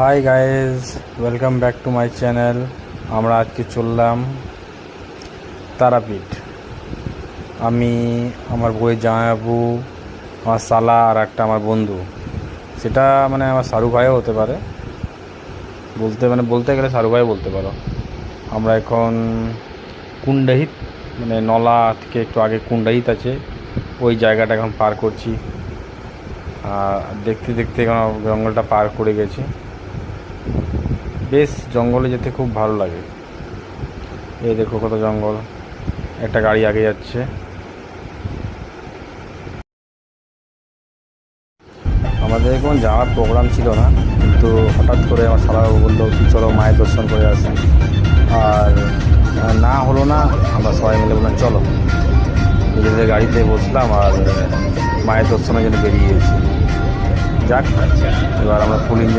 Hi guys, welcome back to my channel. আমরা আজকে চললাম তারাপীঠ। আমি, আমার বউয়ের জামাইবাবু, আমার শালা আর একটা আমার বন্ধু, সেটা আমার শাহরুখ ভাইও হতে পারে, বলতে গেলে শাহরুখ ভাই বলতে পারো। আমরা এখন কুন্ডাহিত, নলা থেকে একটু আগে কুন্ডাহিত আছে, ওই জায়গাটা এখন পার করছি। দেখতে দেখতে এখন জঙ্গলটা পার করে গেছি। বেশ, জঙ্গলে যেতে খুব ভালো লাগে। এই দেখো কত জঙ্গল, একটা গাড়ি আগে যাচ্ছে। আমাদের এখন যাওয়ার প্রোগ্রাম ছিল না, কিন্তু হঠাৎ করে আমার শালাবাবু বললো কি চলো মায়ের দর্শন করে আসি। আর না হলো না, আমরা সবাই মিলে বললাম চলো। নিজেদের গাড়িতে বসলাম আর মায়ের দর্শনের জন্য বেরিয়ে গেছি। যাক, এবার আমরা ফুল এনজয়